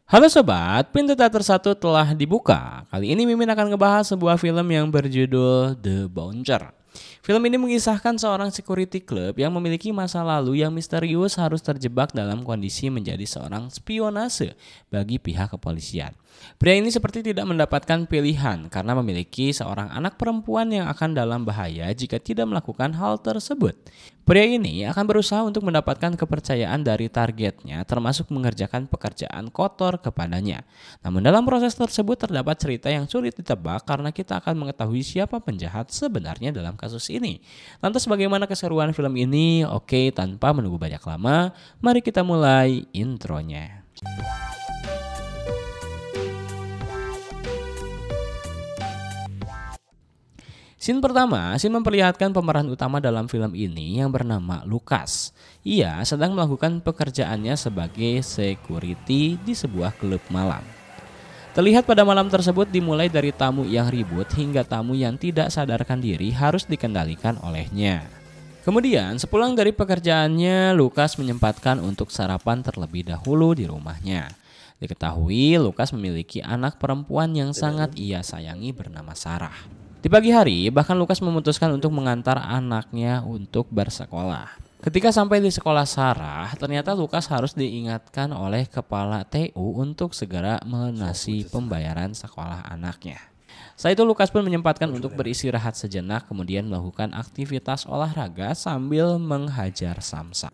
Halo sobat, pintu teater satu telah dibuka. Kali ini Mimin akan ngebahas sebuah film yang berjudul The Bouncer. Film ini mengisahkan seorang security club yang memiliki masa lalu yang misterius harus terjebak dalam kondisi menjadi seorang spionase bagi pihak kepolisian. Pria ini seperti tidak mendapatkan pilihan karena memiliki seorang anak perempuan yang akan dalam bahaya jika tidak melakukan hal tersebut. Pria ini akan berusaha untuk mendapatkan kepercayaan dari targetnya, termasuk mengerjakan pekerjaan kotor kepadanya. Namun dalam proses tersebut terdapat cerita yang sulit ditebak karena kita akan mengetahui siapa penjahat sebenarnya dalam kasus ini. Lantas bagaimana keseruan film ini? Oke, tanpa menunggu banyak lama, mari kita mulai intronya. Scene pertama, memperlihatkan pemeran utama dalam film ini yang bernama Lucas. Ia sedang melakukan pekerjaannya sebagai security di sebuah klub malam. Terlihat pada malam tersebut dimulai dari tamu yang ribut hingga tamu yang tidak sadarkan diri harus dikendalikan olehnya. Kemudian sepulang dari pekerjaannya, Lucas menyempatkan untuk sarapan terlebih dahulu di rumahnya. Diketahui Lucas memiliki anak perempuan yang sangat ia sayangi bernama Sarah. Di pagi hari, bahkan Lucas memutuskan untuk mengantar anaknya untuk bersekolah. Ketika sampai di sekolah Sarah, ternyata Lucas harus diingatkan oleh kepala TU untuk segera melunasi pembayaran sekolah anaknya. Setelah itu Lucas pun menyempatkan untuk beristirahat sejenak, kemudian melakukan aktivitas olahraga sambil menghajar samsak.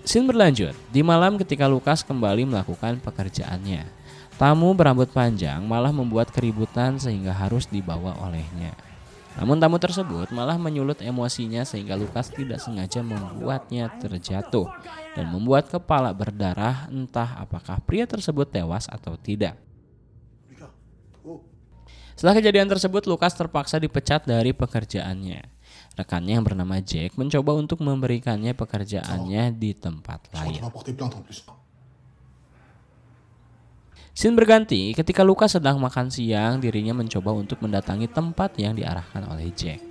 Scene berlanjut, di malam ketika Lucas kembali melakukan pekerjaannya. Tamu berambut panjang malah membuat keributan sehingga harus dibawa olehnya. Namun tamu tersebut malah menyulut emosinya sehingga Lucas tidak sengaja membuatnya terjatuh dan membuat kepala berdarah, entah apakah pria tersebut tewas atau tidak. Setelah kejadian tersebut, Lucas terpaksa dipecat dari pekerjaannya. Rekannya yang bernama Jack mencoba untuk memberikannya pekerjaannya di tempat lain. Scene berganti ketika Lucas sedang makan siang, dirinya mencoba untuk mendatangi tempat yang diarahkan oleh Jack.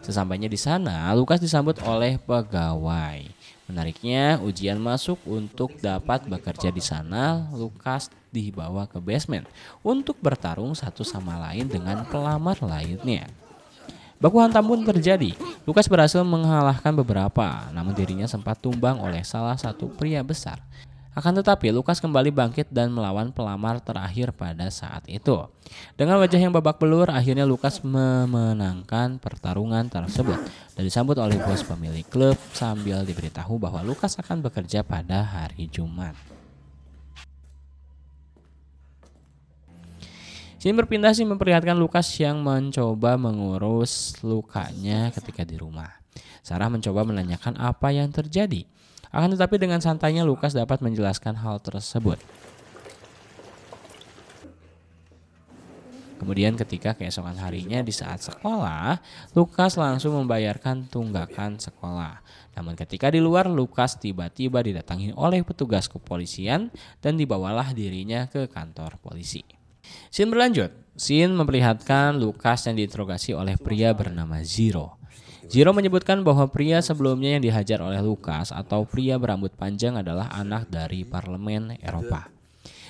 Sesampainya di sana, Lucas disambut oleh pegawai. Menariknya, ujian masuk untuk dapat bekerja di sana, Lucas dibawa ke basement untuk bertarung satu sama lain dengan pelamar lainnya. Baku hantam pun terjadi. Lucas berhasil mengalahkan beberapa, namun dirinya sempat tumbang oleh salah satu pria besar. Akan tetapi Lucas kembali bangkit dan melawan pelamar terakhir pada saat itu. Dengan wajah yang babak belur, akhirnya Lucas memenangkan pertarungan tersebut dan disambut oleh bos pemilik klub sambil diberitahu bahwa Lucas akan bekerja pada hari Jumat. Scene berpindah memperlihatkan Lucas yang mencoba mengurus lukanya ketika di rumah. Sarah mencoba menanyakan apa yang terjadi. Akan tetapi dengan santainya Lucas dapat menjelaskan hal tersebut. Kemudian ketika keesokan harinya di saat sekolah, Lucas langsung membayarkan tunggakan sekolah. Namun ketika di luar, Lucas tiba-tiba didatangi oleh petugas kepolisian dan dibawalah dirinya ke kantor polisi. Scene berlanjut. Scene memperlihatkan Lucas yang diinterogasi oleh pria bernama Zero. Zero menyebutkan bahwa pria sebelumnya yang dihajar oleh Lucas atau pria berambut panjang adalah anak dari parlemen Eropa.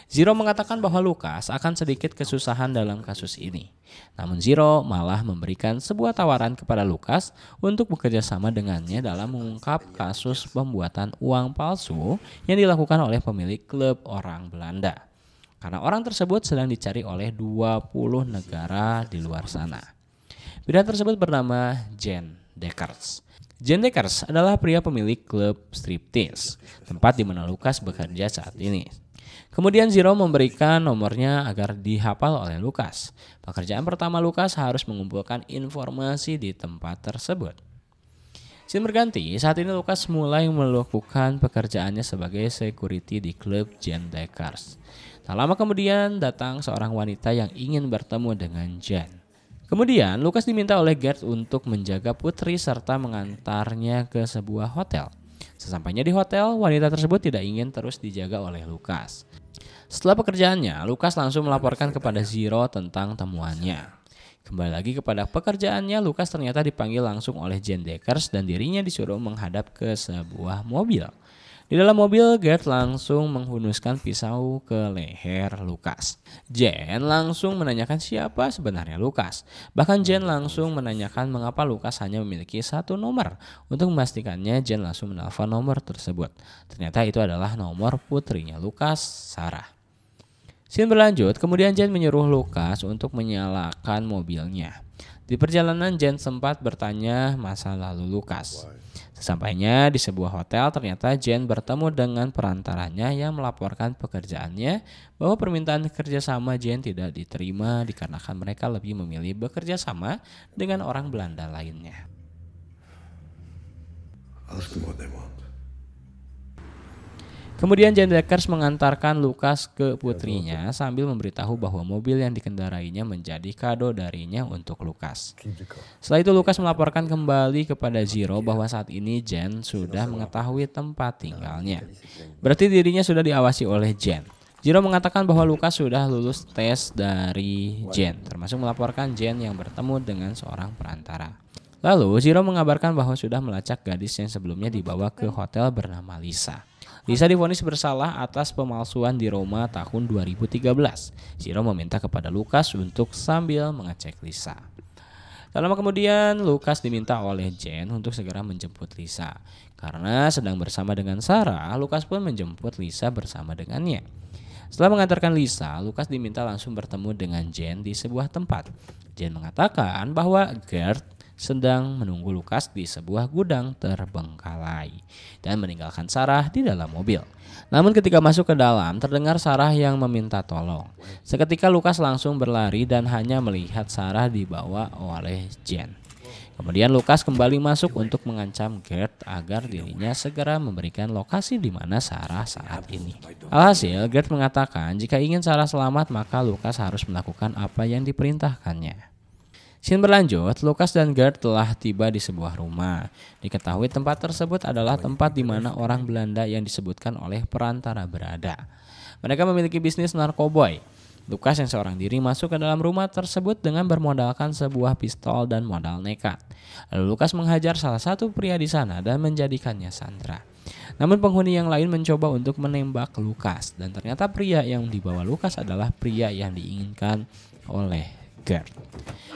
Zero mengatakan bahwa Lucas akan sedikit kesusahan dalam kasus ini. Namun Zero malah memberikan sebuah tawaran kepada Lucas untuk bekerja sama dengannya dalam mengungkap kasus pembuatan uang palsu yang dilakukan oleh pemilik klub orang Belanda. Karena orang tersebut sedang dicari oleh 20 negara di luar sana. Pria tersebut bernama Jan Dekkers. Jan Dekkers adalah pria pemilik klub striptease, tempat di mana Lucas bekerja saat ini. Kemudian Zero memberikan nomornya agar dihafal oleh Lucas. Pekerjaan pertama Lucas harus mengumpulkan informasi di tempat tersebut. Scene berganti, saat ini Lucas mulai melakukan pekerjaannya sebagai security di klub Jan Dekkers. Tak lama kemudian datang seorang wanita yang ingin bertemu dengan Jan. Kemudian Lucas diminta oleh Gert untuk menjaga putri serta mengantarnya ke sebuah hotel. Sesampainya di hotel, wanita tersebut tidak ingin terus dijaga oleh Lucas. Setelah pekerjaannya, Lucas langsung melaporkan kepada Zero tentang temuannya. Kembali lagi kepada pekerjaannya, Lukas ternyata dipanggil langsung oleh Jane Deckers dan dirinya disuruh menghadap ke sebuah mobil. Di dalam mobil, Gert langsung menghunuskan pisau ke leher Lukas. Jane langsung menanyakan siapa sebenarnya Lukas. Bahkan Jane langsung menanyakan mengapa Lukas hanya memiliki satu nomor. Untuk memastikannya, Jane langsung menelpon nomor tersebut. Ternyata itu adalah nomor putrinya Lukas, Sarah. Scene berlanjut, kemudian Jane menyuruh Lukas untuk menyalakan mobilnya. Di perjalanan, Jane sempat bertanya masa lalu Lukas. Sesampainya di sebuah hotel, ternyata Jane bertemu dengan perantaranya yang melaporkan pekerjaannya bahwa permintaan kerjasama Jane tidak diterima dikarenakan mereka lebih memilih bekerja sama dengan orang Belanda lainnya. Ask them what they want. Kemudian Jane Deckers mengantarkan Lukas ke putrinya sambil memberitahu bahwa mobil yang dikendarainya menjadi kado darinya untuk Lukas. Setelah itu Lukas melaporkan kembali kepada Zero bahwa saat ini Jane sudah mengetahui tempat tinggalnya. Berarti dirinya sudah diawasi oleh Jane. Zero mengatakan bahwa Lukas sudah lulus tes dari Jane, termasuk melaporkan Jane yang bertemu dengan seorang perantara. Lalu Zero mengabarkan bahwa sudah melacak gadis yang sebelumnya dibawa ke hotel bernama Lisa. Lisa divonis bersalah atas pemalsuan di Roma tahun 2013. Zero meminta kepada Lukas untuk sambil mengecek Lisa. Tak lama kemudian, Lukas diminta oleh Jane untuk segera menjemput Lisa. Karena sedang bersama dengan Sarah, Lukas pun menjemput Lisa bersama dengannya. Setelah mengantarkan Lisa, Lukas diminta langsung bertemu dengan Jane di sebuah tempat. Jane mengatakan bahwa Gert sedang menunggu Lukas di sebuah gudang terbengkalai dan meninggalkan Sarah di dalam mobil. Namun ketika masuk ke dalam, terdengar Sarah yang meminta tolong. Seketika Lukas langsung berlari dan hanya melihat Sarah dibawa oleh Jane. Kemudian Lukas kembali masuk untuk mengancam Gert agar dirinya segera memberikan lokasi di mana Sarah saat ini. Alhasil, Gert mengatakan jika ingin Sarah selamat maka Lukas harus melakukan apa yang diperintahkannya. Scene berlanjut, Lukas dan Gert telah tiba di sebuah rumah. Diketahui tempat tersebut adalah tempat di mana orang Belanda yang disebutkan oleh perantara berada. Mereka memiliki bisnis narkoboy. Lukas yang seorang diri masuk ke dalam rumah tersebut dengan bermodalkan sebuah pistol dan modal nekat. Lalu Lukas menghajar salah satu pria di sana dan menjadikannya sandera. Namun penghuni yang lain mencoba untuk menembak Lukas dan ternyata pria yang dibawa Lukas adalah pria yang diinginkan oleh Gert.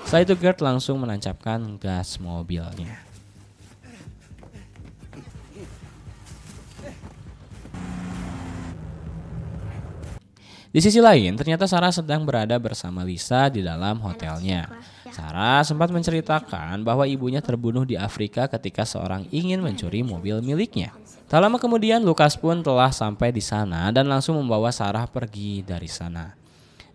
Setelah itu Gert langsung menancapkan gas mobilnya. Di sisi lain, ternyata Sarah sedang berada bersama Lisa di dalam hotelnya. Sarah sempat menceritakan bahwa ibunya terbunuh di Afrika ketika seorang ingin mencuri mobil miliknya. Tak lama kemudian, Lukas pun telah sampai di sana dan langsung membawa Sarah pergi dari sana.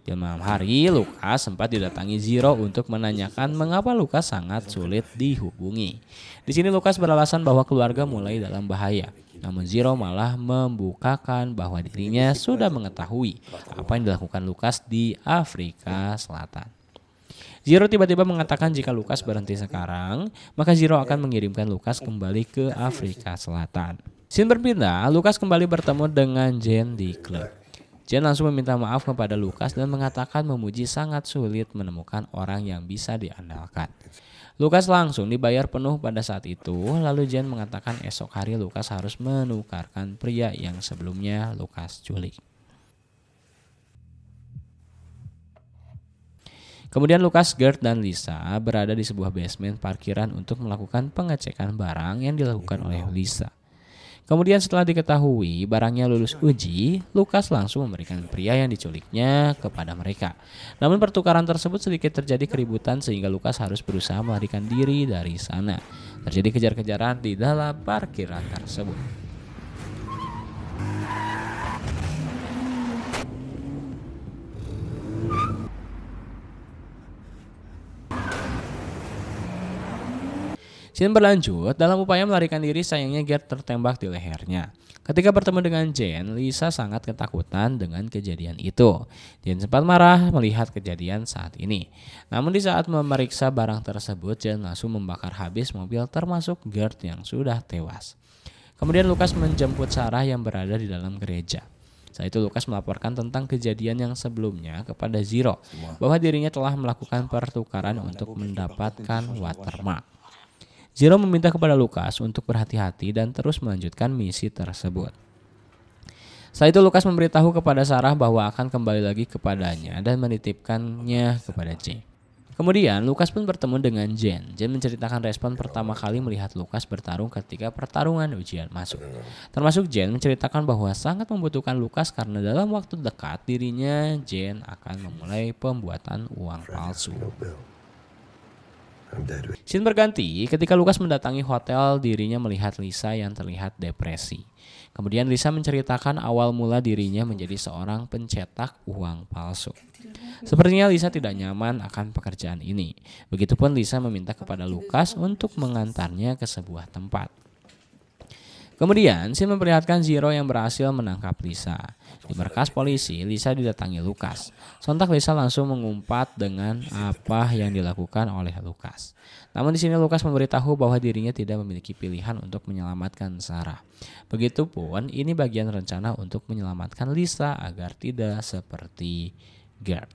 Di malam hari, Lukas sempat didatangi Zero untuk menanyakan mengapa Lukas sangat sulit dihubungi. Di sini Lukas beralasan bahwa keluarga mulai dalam bahaya. Namun Zero malah membukakan bahwa dirinya sudah mengetahui apa yang dilakukan Lukas di Afrika Selatan. Zero tiba-tiba mengatakan jika Lukas berhenti sekarang, maka Zero akan mengirimkan Lukas kembali ke Afrika Selatan. Scene berpindah, Lukas kembali bertemu dengan Jane di klub. Jane langsung meminta maaf kepada Lukas dan mengatakan memuji sangat sulit menemukan orang yang bisa diandalkan. Lukas langsung dibayar penuh pada saat itu, lalu Jane mengatakan esok hari Lukas harus menukarkan pria yang sebelumnya Lukas culik. Kemudian Lukas, Gert, dan Lisa berada di sebuah basement parkiran untuk melakukan pengecekan barang yang dilakukan oleh Lisa. Kemudian setelah diketahui barangnya lulus uji, Lukas langsung memberikan pria yang diculiknya kepada mereka. Namun pertukaran tersebut sedikit terjadi keributan sehingga Lukas harus berusaha melarikan diri dari sana. Terjadi kejar-kejaran di dalam parkiran tersebut. Scene berlanjut, dalam upaya melarikan diri sayangnya Gert tertembak di lehernya. Ketika bertemu dengan Jane, Lisa sangat ketakutan dengan kejadian itu. Jane sempat marah melihat kejadian saat ini. Namun di saat memeriksa barang tersebut, Jane langsung membakar habis mobil termasuk Gert yang sudah tewas. Kemudian Lukas menjemput Sarah yang berada di dalam gereja. Saat itu Lukas melaporkan tentang kejadian yang sebelumnya kepada Zero bahwa dirinya telah melakukan pertukaran untuk mendapatkan watermark. Zero meminta kepada Lukas untuk berhati-hati dan terus melanjutkan misi tersebut. Setelah itu Lukas memberitahu kepada Sarah bahwa akan kembali lagi kepadanya dan menitipkannya kepada Jane. Kemudian Lukas pun bertemu dengan Jane. Jane menceritakan respon pertama kali melihat Lukas bertarung ketika pertarungan ujian masuk. Termasuk Jane menceritakan bahwa sangat membutuhkan Lukas karena dalam waktu dekat dirinya Jane akan memulai pembuatan uang palsu. Scene berganti ketika Lukas mendatangi hotel, dirinya melihat Lisa yang terlihat depresi. Kemudian Lisa menceritakan awal mula dirinya menjadi seorang pencetak uang palsu. Sepertinya Lisa tidak nyaman akan pekerjaan ini. Begitupun Lisa meminta kepada Lukas untuk mengantarnya ke sebuah tempat. Kemudian scene memperlihatkan Zero yang berhasil menangkap Lisa. Di markas polisi, Lisa didatangi Lukas. Sontak Lisa langsung mengumpat dengan apa yang dilakukan oleh Lukas. Namun di sini Lukas memberitahu bahwa dirinya tidak memiliki pilihan untuk menyelamatkan Sarah. Begitupun ini bagian rencana untuk menyelamatkan Lisa agar tidak seperti Gert.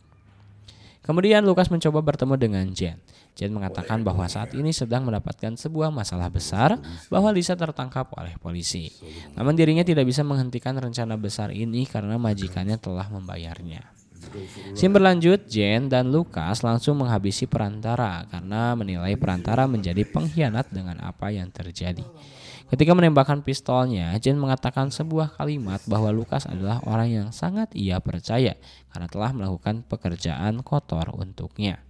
Kemudian Lukas mencoba bertemu dengan Jane. Jane mengatakan bahwa saat ini sedang mendapatkan sebuah masalah besar bahwa Lisa tertangkap oleh polisi. Namun dirinya tidak bisa menghentikan rencana besar ini karena majikannya telah membayarnya. Scene berlanjut, Jane dan Lukas langsung menghabisi perantara karena menilai perantara menjadi pengkhianat dengan apa yang terjadi. Ketika menembakkan pistolnya, Jane mengatakan sebuah kalimat bahwa Lukas adalah orang yang sangat ia percaya karena telah melakukan pekerjaan kotor untuknya.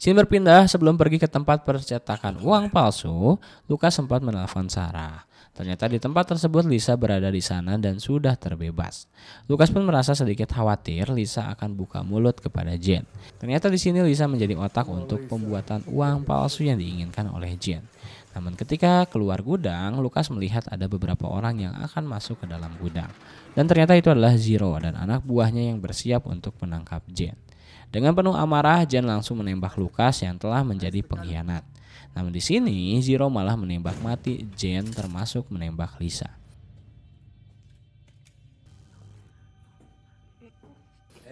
Scene berpindah sebelum pergi ke tempat percetakan uang palsu, Lukas sempat menelpon Sarah. Ternyata di tempat tersebut Lisa berada di sana dan sudah terbebas. Lukas pun merasa sedikit khawatir Lisa akan buka mulut kepada Jane. Ternyata di sini Lisa menjadi otak untuk pembuatan uang palsu yang diinginkan oleh Jane. Namun ketika keluar gudang, Lukas melihat ada beberapa orang yang akan masuk ke dalam gudang. Dan ternyata itu adalah Zero dan anak buahnya yang bersiap untuk menangkap Jane. Dengan penuh amarah, Jane langsung menembak Lukas yang telah menjadi pengkhianat. Namun di sini Zero malah menembak mati Jane termasuk menembak Lisa.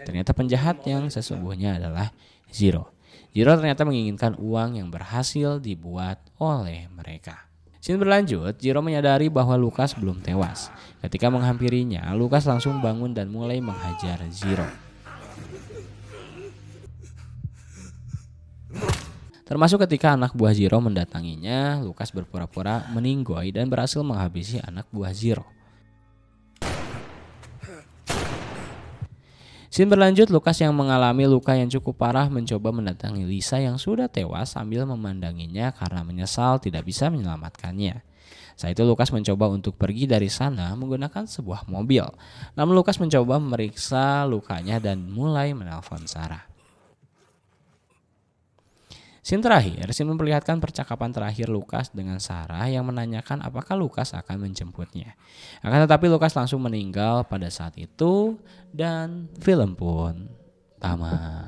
Ternyata penjahat yang sesungguhnya adalah Zero. Zero ternyata menginginkan uang yang berhasil dibuat oleh mereka. Scene berlanjut, Zero menyadari bahwa Lukas belum tewas. Ketika menghampirinya, Lukas langsung bangun dan mulai menghajar Zero. Termasuk ketika anak buah Zero mendatanginya, Lukas berpura-pura meninggoy dan berhasil menghabisi anak buah Zero. Scene berlanjut, Lukas yang mengalami luka yang cukup parah mencoba mendatangi Lisa yang sudah tewas sambil memandanginya karena menyesal tidak bisa menyelamatkannya. Saat itu Lukas mencoba untuk pergi dari sana menggunakan sebuah mobil. Namun Lukas mencoba memeriksa lukanya dan mulai menelpon Sarah. Scene terakhir, scene memperlihatkan percakapan terakhir Lukas dengan Sarah yang menanyakan apakah Lukas akan menjemputnya. Akan tetapi Lukas langsung meninggal pada saat itu dan film pun tamat.